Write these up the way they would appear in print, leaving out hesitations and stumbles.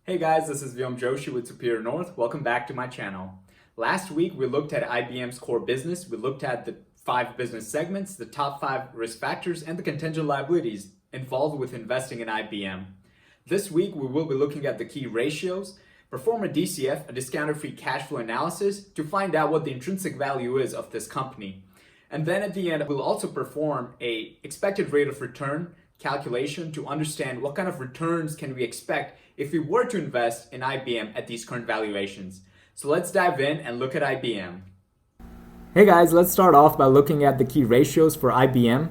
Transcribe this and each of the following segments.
Hey guys, this is Vyom Joshi with Superior North. Welcome back to my channel. Last week we looked at IBM's core business. We looked at the 5 business segments, the top 5 risk factors, and the contingent liabilities involved with investing in IBM. This week we will be looking at the key ratios, perform a DCF, a discounted free cash flow analysis, to find out what the intrinsic value is of this company. And then at the end, we'll also perform a expected rate of return calculation to understand what kind of returns can we expect if we were to invest in IBM at these current valuations. So let's dive in and look at IBM. Hey guys, let's start off by looking at the key ratios for IBM.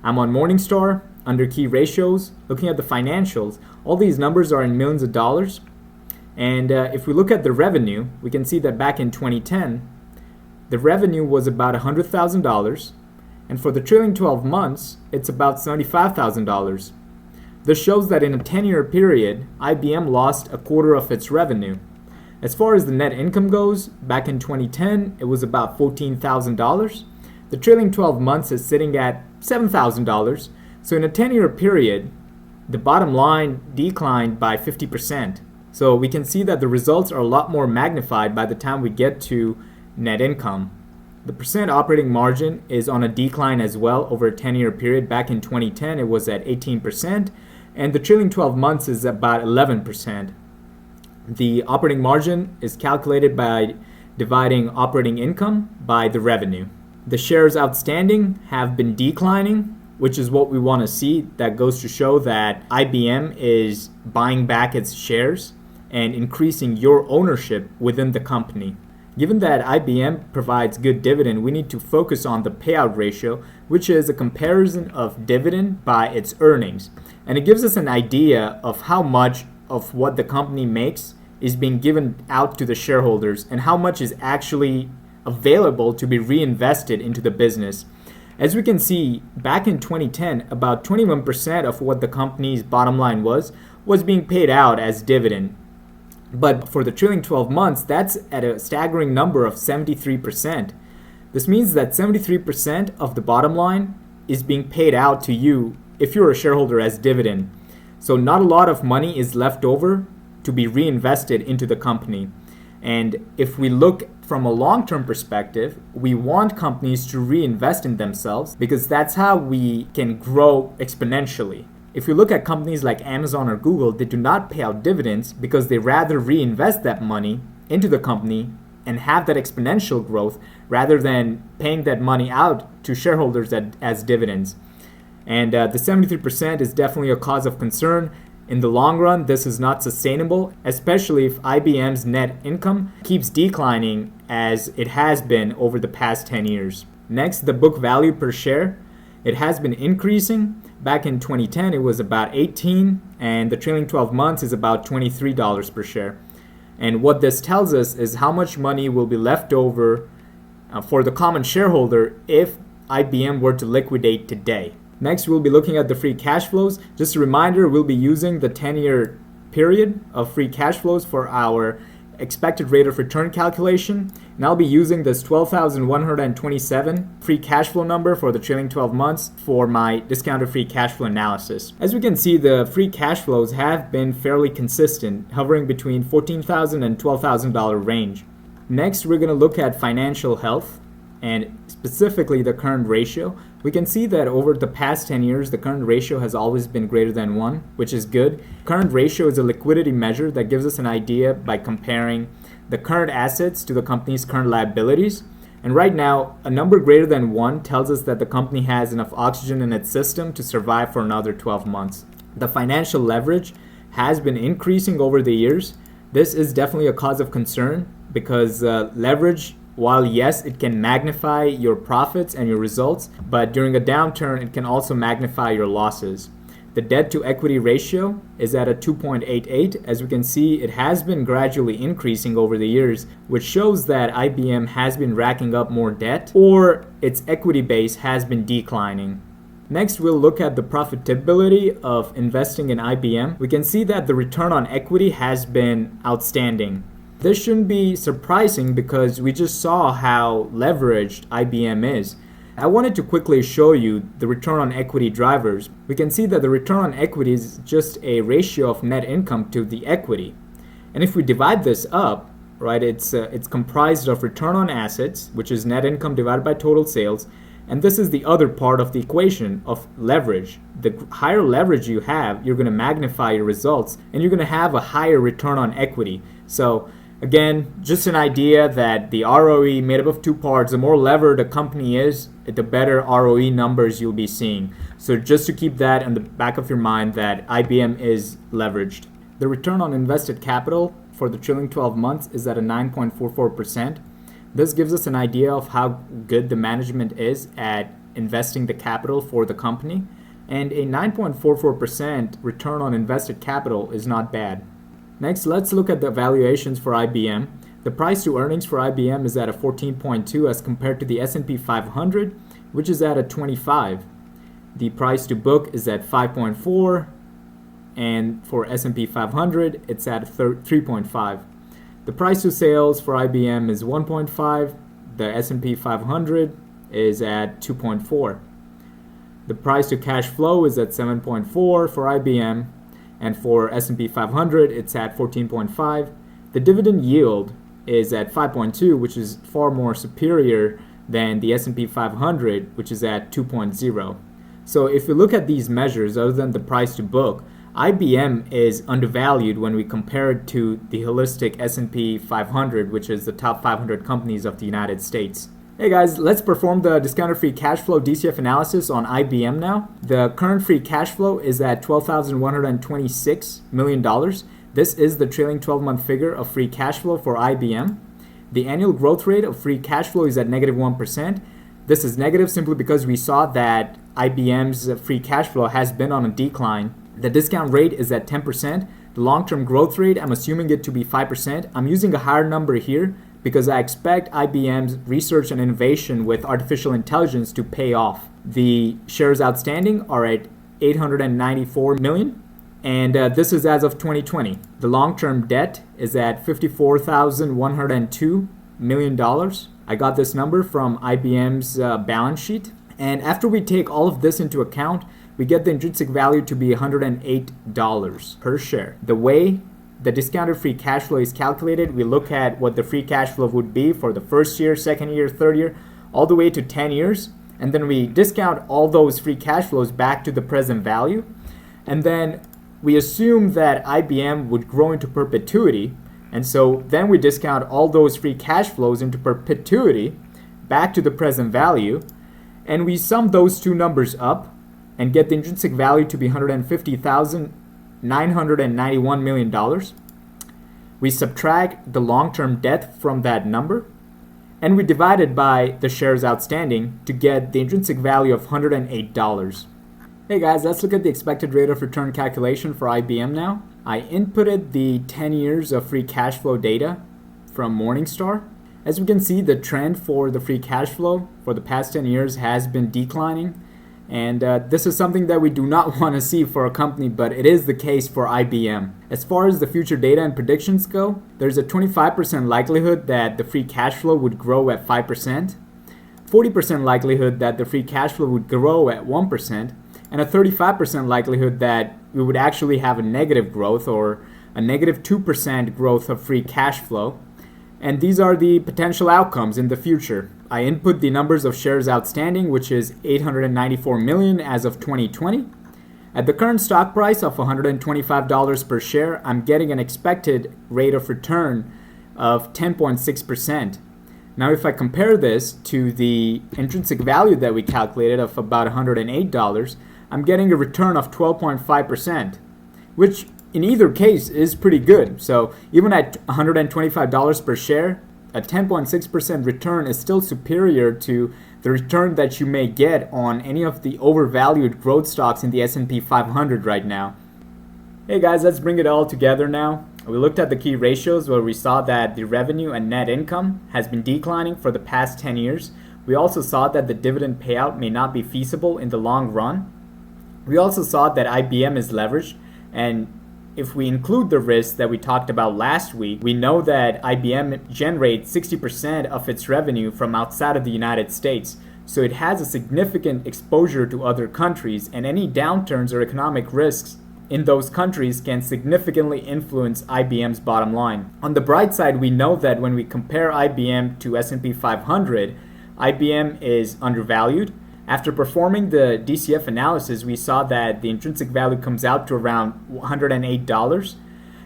I'm on Morningstar, under key ratios, looking at the financials. All these numbers are in millions of dollars. And if we look at the revenue, we can see that back in 2010, the revenue was about $100,000. And for the trailing 12 months, it's about $75,000. This shows that in a 10-year period, IBM lost a quarter of its revenue. As far as the net income goes, back in 2010, it was about $14,000. The trailing 12 months is sitting at $7,000. So in a 10-year period, the bottom line declined by 50%. So we can see that the results are a lot more magnified by the time we get to net income. The percent operating margin is on a decline as well over a 10-year period. Back in 2010, it was at 18%, and the trailing 12 months is about 11%. The operating margin is calculated by dividing operating income by the revenue. The shares outstanding have been declining, which is what we want to see. That goes to show that IBM is buying back its shares and increasing your ownership within the company. Given that IBM provides good dividend, we need to focus on the payout ratio, which is a comparison of dividend by its earnings. And it gives us an idea of how much of what the company makes is being given out to the shareholders and how much is actually available to be reinvested into the business. As we can see, back in 2010, about 21% of what the company's bottom line was being paid out as dividend. But for the trailing 12 months, that's at a staggering number of 73%. This means that 73% of the bottom line is being paid out to you if you're a shareholder as dividend. So not a lot of money is left over to be reinvested into the company. And if we look from a long-term perspective, we want companies to reinvest in themselves because that's how we can grow exponentially. If you look at companies like Amazon or Google, they do not pay out dividends because they rather reinvest that money into the company and have that exponential growth rather than paying that money out to shareholders as dividends. And the 73% is definitely a cause of concern. In the long run, this is not sustainable, especially if IBM's net income keeps declining as it has been over the past 10 years. Next, the book value per share. It has been increasing. Back in 2010, it was about $18, and the trailing 12 months is about $23 per share. And what this tells us is how much money will be left over for the common shareholder if IBM were to liquidate today. Next, we'll be looking at the free cash flows. Just a reminder, we'll be using the 10-year period of free cash flows for our expected rate of return calculation, and I'll be using this 12,127 free cash flow number for the trailing 12 months for my discounted free cash flow analysis. As we can see, the free cash flows have been fairly consistent, hovering between $14,000 and $12,000 range. Next, we're going to look at financial health and specifically the current ratio. We can see that over the past 10 years, the current ratio has always been greater than 1, which is good. Current ratio is a liquidity measure that gives us an idea by comparing the current assets to the company's current liabilities. And right now, a number greater than 1 tells us that the company has enough oxygen in its system to survive for another 12 months. The financial leverage has been increasing over the years. This is definitely a cause of concern because leverage, while yes, it can magnify your profits and your results, but during a downturn, it can also magnify your losses. The debt to equity ratio is at a 2.88. As we can see, it has been gradually increasing over the years, which shows that IBM has been racking up more debt or its equity base has been declining. Next, we'll look at the profitability of investing in IBM. We can see that the return on equity has been outstanding. This shouldn't be surprising because we just saw how leveraged IBM is. I wanted to quickly show you the return on equity drivers. We can see that the return on equity is just a ratio of net income to the equity. And if we divide this up, right, it's comprised of return on assets, which is net income divided by total sales, and this is the other part of the equation of leverage. The higher leverage you have, you're going to magnify your results, and you're going to have a higher return on equity. So again, just an idea that the ROE made up of two parts. The more levered a company is, the better ROE numbers you'll be seeing. So just to keep that in the back of your mind that IBM is leveraged. The return on invested capital for the trailing 12 months is at a 9.44%. This gives us an idea of how good the management is at investing the capital for the company. And a 9.44% return on invested capital is not bad. Next, let's look at the valuations for IBM. The price to earnings for IBM is at a 14.2 as compared to the S&P 500, which is at a 25. The price to book is at 5.4, and for S&P 500, it's at 3.5. The price to sales for IBM is 1.5. The S&P 500 is at 2.4. The price to cash flow is at 7.4 for IBM, and for S&P 500, it's at 14.5. The dividend yield is at 5.2, which is far more superior than the S&P 500, which is at 2.0. So if we look at these measures, other than the price to book, IBM is undervalued when we compare it to the holistic S&P 500, which is the top 500 companies of the United States. Hey guys, let's perform the discounted free cash flow DCF analysis on IBM now. The current free cash flow is at $12,126 million. This is the trailing 12-month figure of free cash flow for IBM. The annual growth rate of free cash flow is at negative 1%. This is negative simply because we saw that IBM's free cash flow has been on a decline. The discount rate is at 10%. The long-term growth rate, I'm assuming it to be 5%. I'm using a higher number here because I expect IBM's research and innovation with artificial intelligence to pay off. The shares outstanding are at 894 million, and this is as of 2020. The long-term debt is at $54,102 million. I got this number from IBM's balance sheet. And after we take all of this into account, we get the intrinsic value to be $108 per share. The way the discounted free cash flow is calculated, we look at what the free cash flow would be for the first year, second year, third year, all the way to 10 years. And then we discount all those free cash flows back to the present value. And then we assume that IBM would grow into perpetuity. And so then we discount all those free cash flows into perpetuity back to the present value. And we sum those two numbers up and get the intrinsic value to be $150,991 million. We subtract the long-term debt from that number, and we divide it by the shares outstanding to get the intrinsic value of $108. Hey guys, let's look at the expected rate of return calculation for IBM now. I inputted the 10 years of free cash flow data from Morningstar. As we can see, the trend for the free cash flow for the past 10 years has been declining. And this is something that we do not want to see for a company, but it is the case for IBM. As far as the future data and predictions go, there's a 25% likelihood that the free cash flow would grow at 5%, 40% likelihood that the free cash flow would grow at 1%, and a 35% likelihood that we would actually have a negative growth or a negative 2% growth of free cash flow. And these are the potential outcomes in the future. I input the numbers of shares outstanding, which is 894 million as of 2020. At the current stock price of $125 per share, I'm getting an expected rate of return of 10.6%. Now, if I compare this to the intrinsic value that we calculated of about $108, I'm getting a return of 12.5%, which in either case is pretty good. So even at $125 per share, a 10.6% return is still superior to the return that you may get on any of the overvalued growth stocks in the S&P 500 right now. Hey guys, let's bring it all together now. We looked at the key ratios where we saw that the revenue and net income has been declining for the past 10 years. We also saw that the dividend payout may not be feasible in the long run. We also saw that IBM is leveraged, and if we include the risks that we talked about last week, we know that IBM generates 60% of its revenue from outside of the United States. So it has a significant exposure to other countries, and any downturns or economic risks in those countries can significantly influence IBM's bottom line. On the bright side, we know that when we compare IBM to S&P 500, IBM is undervalued. After performing the DCF analysis, we saw that the intrinsic value comes out to around $108.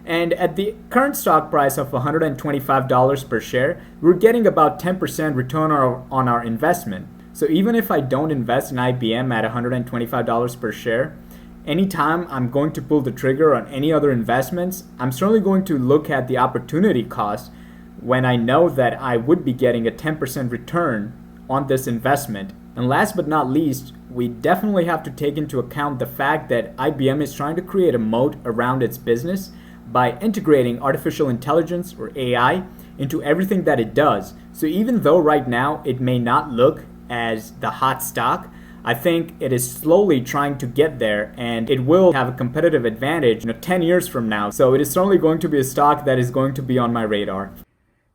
And at the current stock price of $125 per share, we're getting about 10% return on our investment. So even if I don't invest in IBM at $125 per share, anytime I'm going to pull the trigger on any other investments, I'm certainly going to look at the opportunity cost when I know that I would be getting a 10% return on this investment. And last but not least, we definitely have to take into account the fact that IBM is trying to create a moat around its business by integrating artificial intelligence, or AI, into everything that it does. So even though right now it may not look as the hot stock, I think it is slowly trying to get there, and it will have a competitive advantage 10 years from now. So it is certainly going to be a stock that is going to be on my radar.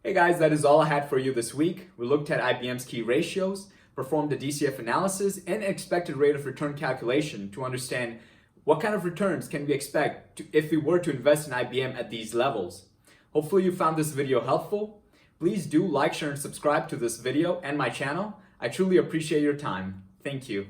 Hey guys, that is all I had for you this week. We looked at IBM's key ratios, performed a DCF analysis, and expected rate of return calculation to understand what kind of returns can we expect if we were to invest in IBM at these levels. Hopefully you found this video helpful. Please do like, share, and subscribe to this video and my channel. I truly appreciate your time. Thank you.